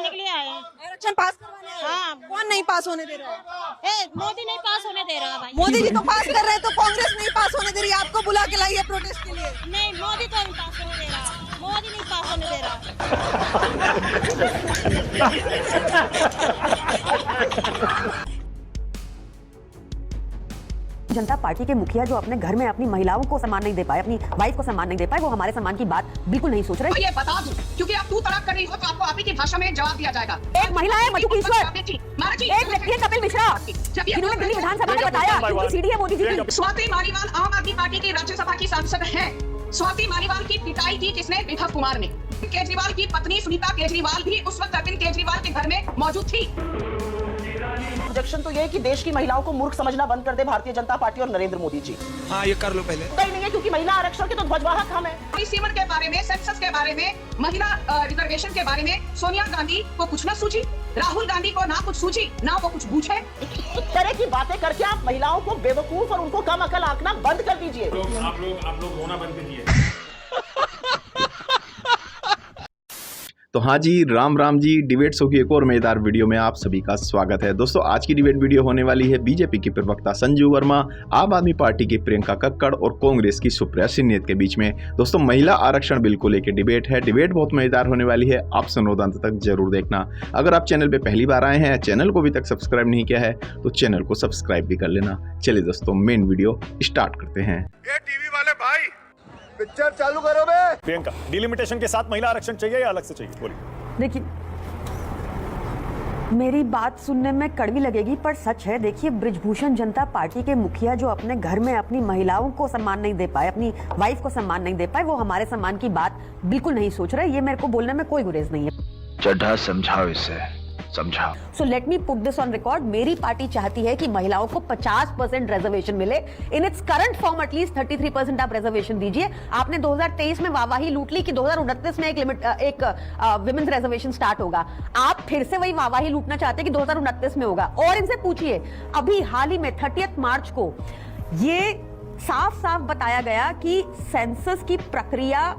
करवाने के लिए आए हैं। इलेक्शन पास करवाने आए हैं। हाँ। कौन नहीं पास होने दे रहा है? मोदी नहीं पास होने दे रहा भाई। मोदी जी तो पास कर रहे हैं, तो कांग्रेस नहीं पास होने दे रही है। आपको बुला के लाई है प्रोटेस्ट के लिए। नहीं, मोदी तो नहीं पास होने दे रहा, मोदी नहीं पास होने दे रहा। जनता पार्टी के मुखिया जो अपने घर में अपनी महिलाओं को सम्मान नहीं दे पाए, अपनी वाइफ को सम्मान नहीं दे पाए, वो हमारे सम्मान की बात बिल्कुल नहीं सोच रहे। ये बता दूं, क्योंकि आप तू तड़क कर रही हो तो आपको आप ही की भाषा में जवाब दिया जाएगा। एक महिला है मधु ईश्वर, एक व्यक्ति है कपिल मिश्रा, जिन्होंने दिल्ली विधानसभा में बताया कि सीडी है मोदी जी की। स्वाति मालीवाल आम आदमी पार्टी की राज्यसभा की सांसद है। स्वाति मालीवाल की पिटाई की किसने? विभव कुमार ने। केजरीवाल की पत्नी सुनीता केजरीवाल भी उस वक्त अरविंद केजरीवाल के घर में मौजूद थी। ऑब्जेक्शन तो ये है कि देश की महिलाओं को मूर्ख समझना बंद कर दे भारतीय जनता पार्टी और नरेंद्र मोदी जी। हाँ, ये कर लो पहले। कहीं नहीं है, क्योंकि महिला आरक्षण के तो ध्वजवाहक हम हैं। सीमन के बारे में, सेंसस के बारे में, महिला रिजर्वेशन के बारे में सोनिया गांधी को कुछ न सूझी, राहुल गांधी को ना कुछ सूझी, ना वो कुछ पूछे। इस तरह की बातें करके आप महिलाओं को बेवकूफ और उनको कम अकल आंकना बंद कर दीजिए। आप लोग रोना बंद कीजिए। तो हाँ जी, राम राम जी। डिबेट शो की एक और मजेदार वीडियो में आप सभी का स्वागत है। दोस्तों, आज की डिबेट वीडियो होने वाली है बीजेपी की प्रवक्ता संजू वर्मा, आम आदमी पार्टी की प्रियंका कक्कड़ और कांग्रेस की सुप्रिया सिन्नेत के बीच में। दोस्तों, महिला आरक्षण बिल को लेकर डिबेट है। डिबेट बहुत मजेदार होने वाली है, आप सुनो अंत तक जरूर देखना। अगर आप चैनल पर पहली बार आए हैं, चैनल को अभी तक सब्सक्राइब नहीं किया है तो चैनल को सब्सक्राइब भी कर लेना। चलिए दोस्तों, मेन वीडियो स्टार्ट करते हैं। टीवी वाले भाई, पिक्चर चालू करो बे। प्रियंका, डिलिमिटेशन के साथ महिला आरक्षण चाहिए या अलग से चाहिए? बोलिए। देखिए, मेरी बात सुनने में कड़वी लगेगी पर सच है। देखिए, बृजभूषण जनता पार्टी के मुखिया जो अपने घर में अपनी महिलाओं को सम्मान नहीं दे पाए, अपनी वाइफ को सम्मान नहीं दे पाए, वो हमारे सम्मान की बात बिल्कुल नहीं सोच रहे। ये मेरे को बोलने में कोई गुरेज नहीं है। चड्ढा समझाओ इसे, समझाओ। So let me put this on record. मेरी पार्टी चाहती है कि महिलाओं को 50% रिजर्वेशन मिले। In its current form at least 33% आप रिजर्वेशन दीजिए। आपने 2023 में वाहवाही लूट ली कि 2029 में एक विमेंस रिजर्वेशन स्टार्ट होगा। आप फिर से वही वाहवाही लूटना चाहते हैं कि 2029 में होगा। और इनसे पूछिए, अभी हाल ही में 30 मार्च को ये साफ साफ बताया गया कि सेंसस की प्रक्रिया,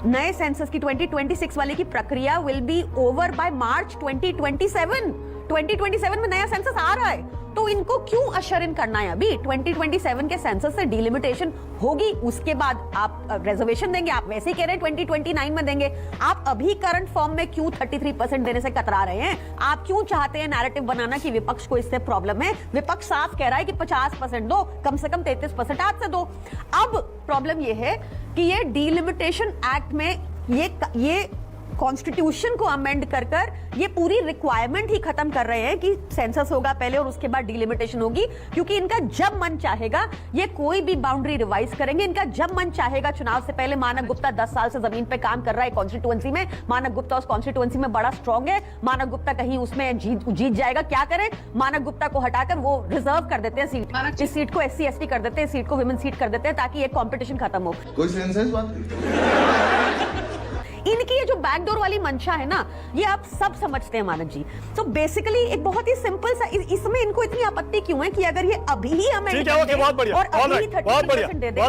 नए सेंसस की 2026 वाले की प्रक्रिया will be over by March 2027 में नया सेंसस आ रहा है। तो इनको क्यों अशर इन करना है? अभी 2027 के सेंसस से डिलिमिटेशन होगी, उसके बाद आप रिजर्वेशन देंगे। आप वैसे ही कह रहे हैं 2029 में देंगे। आप अभी करंट फॉर्म में क्यों 33% देने से कतरा रहे हैं? आप क्यों चाहते हैं नैरेटिव बनाना कि विपक्ष को इससे प्रॉब्लम है? विपक्ष साफ कह रहा है कि 50% दो, कम से कम 33% आज से दो। अब प्रॉब्लम यह है कि ये डिलिमिटेशन एक्ट में ये कॉन्स्टिट्यूशन को अमेंड कर ये पूरी रिक्वायरमेंट ही खत्म कर रहे हैं कि सेंसस होगा पहले और उसके बाद डिलिमिटेशन होगी। क्योंकि इनका जब मन चाहेगा ये कोई भी बाउंड्री रिवाइज करेंगे। इनका जब मन चाहेगा, चुनाव से पहले मानव गुप्ता 10 साल से जमीन पे काम कर रहा है कॉन्स्टिट्यूएंसी में। मानव गुप्ता उस कॉन्स्टिट्यूएंसी में बड़ा स्ट्रांग है। मानव गुप्ता कहीं उसमें जीत जाएगा। क्या करें? मानव गुप्ता को हटाकर वो रिजर्व कर देते हैं सीट। इस सीट को SC ST कर देते हैं, सीट को विमेन सीट कर देते हैं ताकि एक कॉम्पिटिशन खत्म हो। कोई सेंस है इस बात की? इनकी ये जो बैकडोर वाली मंशा है ना, ये आप सब समझते हैं मानव जी। तो बेसिकली एक बहुत ही सिंपल सा, इसमें इनको इतनी आपत्ति क्यों है कि अगर ये अभी ही हमें ठीक है, ओके, बहुत बढ़िया, बहुत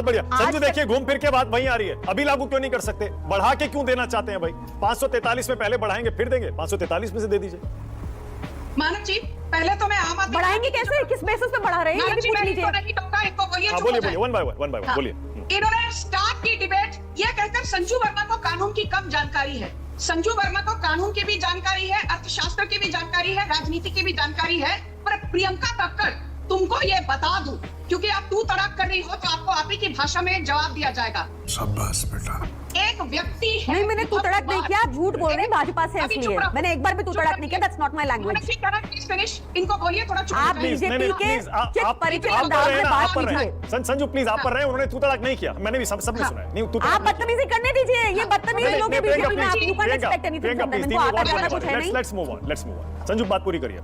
बढ़िया। संजू, देखिए घूम फिर के बात वहीं आ रही है। अभी लागू क्यों नहीं कर सकते? बढ़ा के क्यों देना चाहते हैं भाई? 543 में पहले बढ़ाएंगे फिर देंगे, 543 में से दे दीजिए। मानव जी, पहले तो मैं आम आदमी बढ़ाएंगे कैसे? किस बेसिस पे बढ़ा रहे हैं? ये भी पूछ लीजिए। बोलिए, वन बाय वन बोलिए। इन्होंने स्टार्ट की डिबेट ये कहकर संजू वर्मा को कानून की कम जानकारी है। संजू वर्मा को कानून की भी जानकारी है, अर्थशास्त्र की भी जानकारी है, राजनीति की भी जानकारी है। पर प्रियंका कक्कड़, तुमको ये बता दूं, क्योंकि आप तू तड़क कर रही हो तो आपको आप ही की भाषा में जवाब दिया जाएगा। शाबाश बेटा। एक व्यक्ति है। नहीं, मैंने तू तड़क नहीं किया, झूठ बोल रहे हैं भाजपा से इसलिए। मैंने एक बार भी तू तड़क नहीं किया। That's not my language. इनको बोलिए थोड़ा चुप। आप बीजेपी के परिचित अंदाज में बात कीजिए। संजू प्लीज, आप पर रहे हैं, उन्होंने तू तड़क नहीं किया। मैंने भी सबने सुना है। नहीं, आप बदतमीजी करने दीजिए। ये बदतमीजी लोग हैं बीजेपी में। आप you can expect anything from them. इनको आता जाना कुछ है नहीं। Let's move on. संजू, बात पूरी करिए।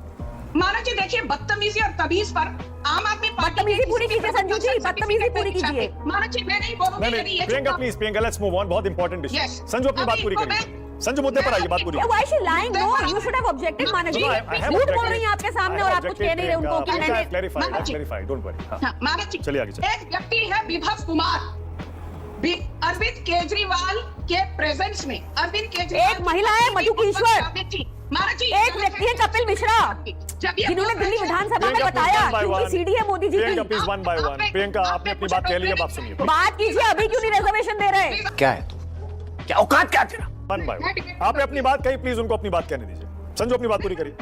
मानव जी देखिए, बदतमीजी और तमीज पर आम आदमी बदतमीजी पूरी कीजिए संजू जी, बदतमीजी पूरी कीजिए। मानव जी, मैं नहीं बोलूंगी। Priyanka please, Priyanka let's move on. बहुत इंपॉर्टेंट इशू। संजू, अपनी बात पूरी करिए। संजू, मुद्दे पर आइए, बात पूरी। Why is she lying? No, you should have objected, मानव जी। झूठ बोल रही हैं आपके सामने और आप कुछ कह नहीं रहे उनको कि मैंने क्लैरिफाई, डोंट वरी। मानव जी, चलिए आगे। एक व्यक्ति है विभव कुमार, अरविंद केजरीवाल के प्रेजेंस में। अरविंद केजरीवाल एक महिला है मधु ईश्वर, महाराज जी, एक व्यक्ति है कपिल मिश्रा, जब ये जिन्होंने दिल्ली विधानसभा में प्रियंका, बताया please, one by क्योंकि one. सीडी है मोदी जी प्रियंका की। Please one by one. Priyanka आपने अपनी बात कह ली, अब आप सुनिए। बात कीजिए, अभी क्यों नहीं रिजर्वेशन दे रहे? क्या है तू? क्या औकात क्या तेरा? One by one. आपने अपनी बात कही, प्लीज उनको अपनी बात कहने दीजिए। संजू अपनी बात पूरी करिए।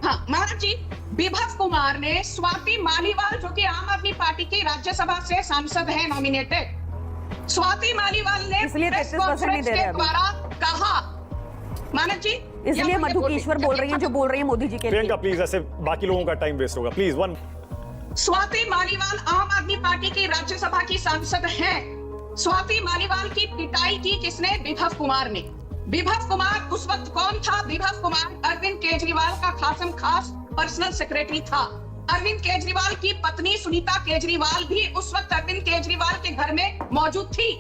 हाँ महाराज जी, विभव कुमार ने स्वाति मालीवाल, जो कि आम आदमी पार्टी की राज्यसभा से सांसद है नॉमिनेटेड, स्वाति मालीवाल ने इसलिए प्रेस 33% नहीं कॉन्फ्रेंस दे रहे के अभी। द्वारा कहा, मानव जी, इसलिए मधुकेश्वर बोल रही हैं जो बोल रही है मोदी जी के लिए। प्रियंका प्लीज, ऐसे बाकी लोगों का टाइम वेस्ट होगा। Please one. Swati Maliwal Aam Aadmi party की राज्यसभा की सांसद हैं। स्वाति मालीवाल की पिटाई की किसने? विभव कुमार ने। विभव कुमार उस वक्त कौन था? विभव कुमार अरविंद केजरीवाल का खासम खास पर्सनल सेक्रेटरी था। अरविंद केजरीवाल की पत्नी सुनीता केजरीवाल भी उस वक्त अरविंद केजरीवाल के घर में मौजूद थी।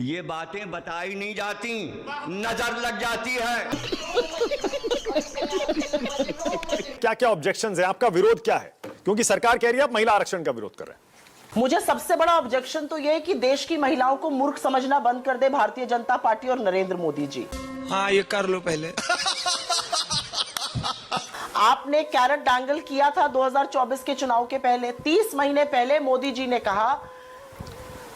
ये बातें बताई नहीं जाती, नजर लग जाती है। क्या क्या ऑब्जेक्शंस हैं? आपका विरोध क्या है? क्योंकि सरकार कह रही है आप महिला आरक्षण का विरोध कर रहे हैं। मुझे सबसे बड़ा ऑब्जेक्शन तो यह है कि देश की महिलाओं को मूर्ख समझना बंद कर दे भारतीय जनता पार्टी और नरेंद्र मोदी जी। हाँ ये कर लो पहले। आपने कैरेट डांगल किया था 2024 के चुनाव के पहले। 30 महीने पहले मोदी जी ने कहा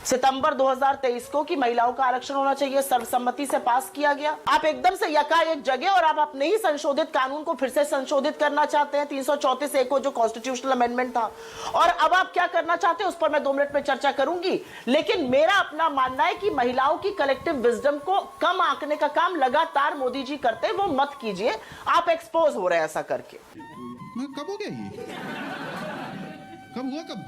सितंबर 2023 को कि महिलाओं का आरक्षण होना चाहिए, सर्वसम्मति से पास किया गया। आप एकदम से यकायक जगह और आप अपने ही संशोधित कानून को फिर से संशोधित करना चाहते हैं, 334A को, जो कॉन्स्टिट्यूशनल अमेंडमेंट था। और अब आप क्या करना चाहते हैं उस पर मैं 2 मिनट में चर्चा करूंगी। लेकिन मेरा अपना मानना है कि महिलाओं की कलेक्टिव विजडम को कम आंकने का काम लगातार मोदी जी करते हैं, वो मत कीजिए। आप एक्सपोज हो रहे हैं ऐसा करके। कब हो गया ये? कब हुआ? कब?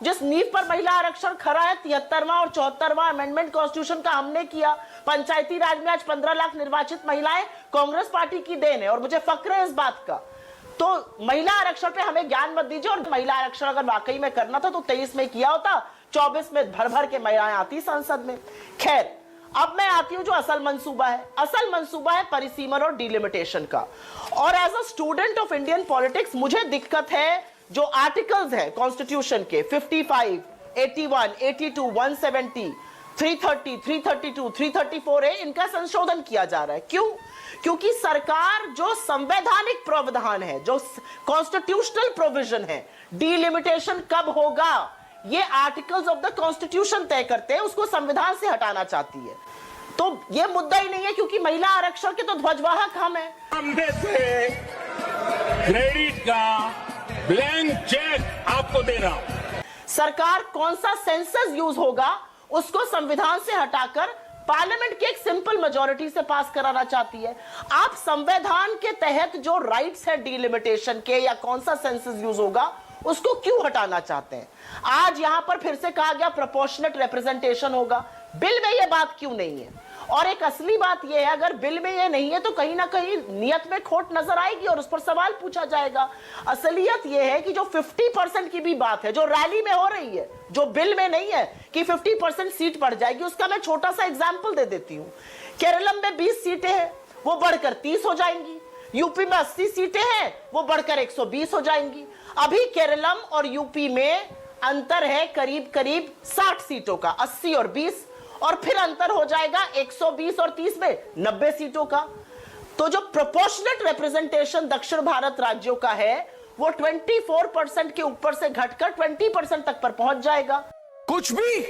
जिस नींव पर महिला आरक्षण खड़ा है, 73वां और 74वां अमेंडमेंट कॉन्स्टिट्यूशन का हमने किया। पंचायती राज में आज 15 लाख निर्वाचित महिलाएं कांग्रेस पार्टी की देन है और मुझे फक्र है इस बात का। तो महिला आरक्षण पे हमें ज्ञान मत दीजिए। और महिला आरक्षण अगर वाकई में करना था तो 23 में किया होता, 24 में भर भर के महिलाएं आती संसद में। खैर, अब मैं आती हूं जो असल मंसूबा है। असल मंसूबा है परिसीमन और डिलिमिटेशन का। और as a student of Indian politics मुझे दिक्कत है जो आर्टिकल्स है कॉन्स्टिट्यूशन के 55, 81, 82, 170, 330, 332, 334A, इनका संशोधन किया जा रहा है। क्यों? क्योंकि सरकार जो संवैधानिक प्रावधान है, जो कॉन्स्टिट्यूशनल प्रोविजन है, डिलिमिटेशन कब होगा ये आर्टिकल्स ऑफ द कॉन्स्टिट्यूशन तय करते हैं, उसको संविधान से हटाना चाहती है। तो ये मुद्दा ही नहीं है, क्योंकि महिला आरक्षण के तो ध्वजवाहक हम हैं। हमने से क्रेडिट का ब्लैंक चेक आपको दे रहा हूं। सरकार कौन सा सेंसस यूज होगा उसको संविधान से हटाकर पार्लियामेंट की एक सिंपल मेजॉरिटी से पास कराना चाहती है। आप संविधान के तहत जो राइट्स है डिलिमिटेशन के या कौन सा सेंसस यूज होगा उसको क्यों हटाना चाहते हैं? आज यहां पर फिर से कहा गया प्रोपोर्शनेट रिप्रेजेंटेशन होगा। बिल में यह बात क्यों नहीं है? और एक असली बात यह है, अगर बिल में यह नहीं है तो कहीं ना कहीं नियत में खोट नजर आएगी और उस पर सवाल पूछा जाएगा। असलियत यह है कि जो 50% की भी बात है जो रैली में हो रही है, जो बिल में नहीं है कि 50% सीट बढ़ जाएगी, उसका मैं छोटा सा एग्जाम्पल दे देती हूं। केरलम में 20 सीटें हैं, वो बढ़कर 30 हो जाएंगी। यूपी में 80 सीटें हैं, वो बढ़कर 120 हो जाएंगी। अभी केरलम और यूपी में अंतर है करीब करीब 60 सीटों का, 80 और 20, और फिर अंतर हो जाएगा 120 और 30 में 90 सीटों का। तो जो प्रोपोर्शनेट रिप्रेजेंटेशन दक्षिण भारत राज्यों का है वो 24% के ऊपर से घटकर 20% तक पर पहुंच जाएगा। कुछ भी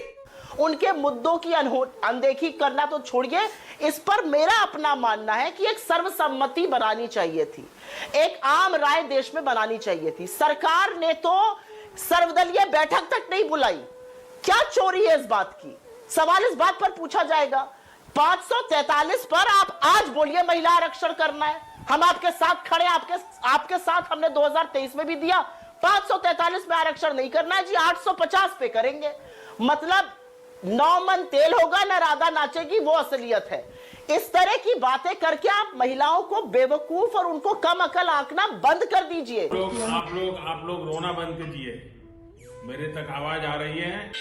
उनके मुद्दों की अनदेखी करना तो छोड़िए, इस पर मेरा अपना मानना है कि एक सर्वसम्मति बनानी चाहिए थी, एक आम राय देश में बनानी चाहिए थी। सरकार ने तो सर्वदलीय बैठक तक नहीं बुलाई। क्या चोरी है इस बात की? सवाल इस बात पर पूछा जाएगा। 543 पर आप आज बोलिए महिला आरक्षण करना है, हम आपके साथ खड़े, आपके साथ हमने 2023 में भी दिया। 543 में आरक्षण नहीं करना है जी, 850 पे करेंगे। मतलब 9 मन तेल होगा न राधा नाचेगी, वो असलियत है। इस तरह की बातें करके आप महिलाओं को बेवकूफ और उनको कम अकल आंकना बंद कर दीजिए। आप लोग रोना बंद कीजिए, मेरे तक आवाज आ रही है।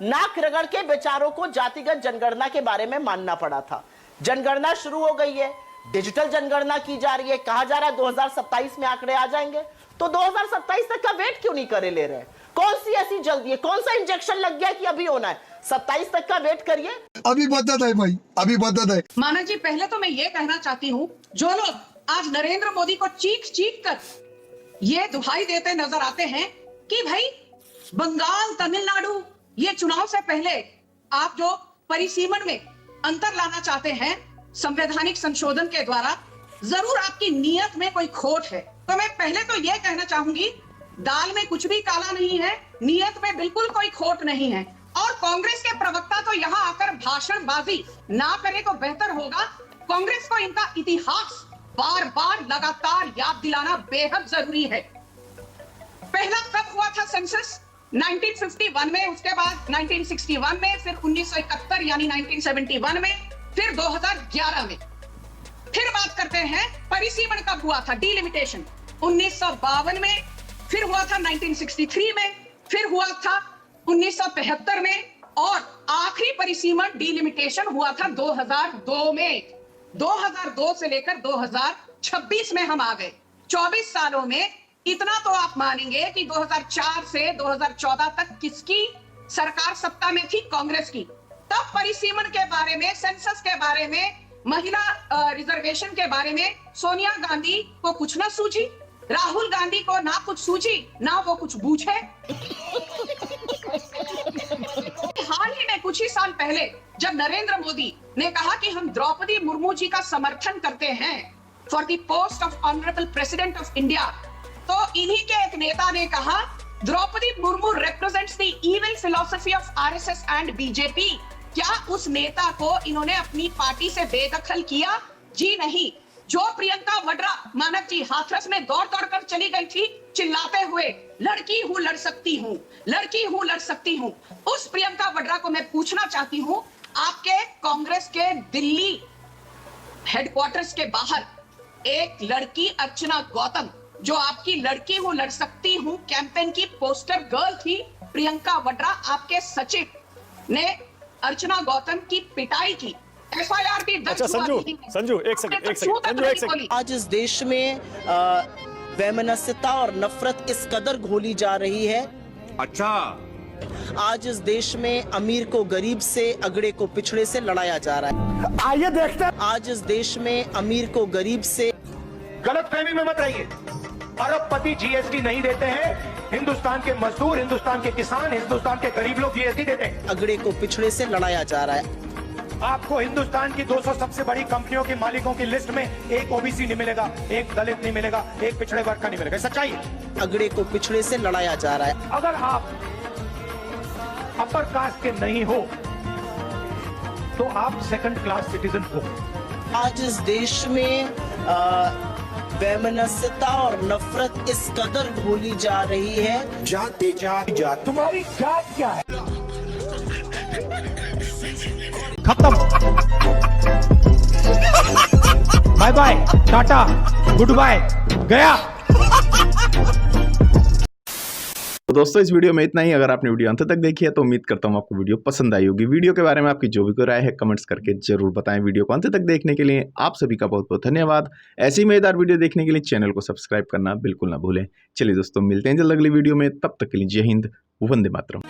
नाक रगड़ के बेचारों को जातिगत जनगणना के बारे में मानना पड़ा था। जनगणना शुरू हो गई है, डिजिटल जनगणना की जा रही है, कहा जा रहा है 2027 में आंकड़े आ जाएंगे, तो 2027 तक का वेट क्यों नहीं करे ले रहे? कौन सी ऐसी जल्दी है? कौन सा इंजेक्शन लग गया कि अभी होना है? 27 तक का वेट करिए। अभी बदत है भाई, अभी बदत है। मानक जी, पहले तो मैं ये कहना चाहती हूँ, जो लोग आज नरेंद्र मोदी को चीख चीख कर ये दुहाई देते नजर आते हैं कि भाई बंगाल, तमिलनाडु, ये चुनाव से पहले आप जो परिसीमन में अंतर लाना चाहते हैं संवैधानिक संशोधन के द्वारा, जरूर आपकी नीयत में कोई खोट है। तो मैं पहले तो यह कहना चाहूंगी, दाल में कुछ भी काला नहीं है, नीयत में बिल्कुल कोई खोट नहीं है। और कांग्रेस के प्रवक्ता तो यहाँ आकर भाषणबाजी ना करे तो बेहतर होगा। कांग्रेस को इनका इतिहास बार बार लगातार याद दिलाना बेहद जरूरी है। पहला कब हुआ था सेंसस? 1951 में, उसके बाद 1961 में, फिर 1971 यानी 1971 में, फिर 2011 में। फिर बात करते हैं परिसीमन कब हुआ था, डिलिमिटेशन 1952 में, फिर हुआ था 1963 में, फिर हुआ था 1975 में, और आखिरी परिसीमन डिलिमिटेशन हुआ था 2002 में। 2002 से लेकर 2026 में हम आ गए। 24 सालों में इतना तो आप मानेंगे कि 2004 से 2014 तक किसकी सरकार सत्ता में थी? कांग्रेस की। तब परिसीमन के बारे में, सेंसस के बारे में, महिला रिजर्वेशन के बारे में सोनिया गांधी को कुछ ना सूझी, राहुल गांधी को ना कुछ सूझी, ना वो कुछ बूझे। हाल ही में कुछ ही साल पहले जब नरेंद्र मोदी ने कहा कि हम द्रौपदी मुर्मू जी का समर्थन करते हैं for the post of honourable president of India, तो इन्हीं के एक नेता ने कहा Draupadi Murmu represents the evil philosophy of RSS and BJP. क्या उस नेता को इन्होंने अपनी पार्टी से बेदखल किया? जी नहीं। जो प्रियंका वड्रा, मानक जी, हाथरस में दौड़ दौड़ कर चली गई थी चिल्लाते हुए, लड़की हूं लड़ सकती हूं, लड़की हूं लड़ सकती हूं, उस प्रियंका वड्रा को मैं पूछना चाहती हूं, आपके कांग्रेस के दिल्ली हेडक्वार्टर्स के बाहर एक लड़की अर्चना गौतम, जो आपकी लड़की हूं लड़ सकती हूं कैंपेन की पोस्टर गर्ल थी, प्रियंका वड्रा, आपके सचिव ने अर्चना गौतम की पिटाई की, FIR भी दर्ज हुआ। संजू एक सेकंड। आज इस देश में वैमनस्यता और नफरत इस कदर घोली जा रही है। अच्छा, आज इस देश में अमीर को गरीब से, अगड़े को पिछड़े से लड़ाया जा रहा है। आइए देखते हैं। आज इस देश में अमीर को गरीब से, गलतफहमी में मत रहिए। अरबपति जीएसटी नहीं देते हैं, हिंदुस्तान के मजदूर, हिंदुस्तान के किसान, हिंदुस्तान के गरीब लोग जीएसटी देते हैं। अगड़े को पिछड़े से लड़ाया जा रहा है। आपको हिंदुस्तान की 200 सबसे बड़ी कंपनियों के मालिकों की लिस्ट में एक ओबीसी नहीं मिलेगा, एक दलित नहीं मिलेगा, एक पिछड़े वर्ग का नहीं मिलेगा। सच्चाई है। अगड़े को पिछड़े से लड़ाया जा रहा है। अगर आप अपर कास्ट के नहीं हो तो आप सेकंड क्लास सिटीजन हो। आज इस देश में वैमनस्यता और नफरत इस कदर घोली जा रही है। जाते जात तुम्हारी जात क्या है? खत्म। Bye bye, tata, goodbye, गया। तो दोस्तों इस वीडियो में इतना ही। अगर आपने वीडियो अंत तक देखी है तो उम्मीद करता हूँ आपको वीडियो पसंद आई होगी। वीडियो के बारे में आपकी जो भी कोई राय है कमेंट्स करके जरूर बताएं। वीडियो को अंत तक देखने के लिए आप सभी का बहुत बहुत धन्यवाद। ऐसी मजेदार वीडियो देखने के लिए चैनल को सब्सक्राइब करना बिल्कुल ना भूलें। चलिए दोस्तों, मिलते हैं जल्द अगली वीडियो में। तब तक के लिए जय हिंद, वंदे मातरम।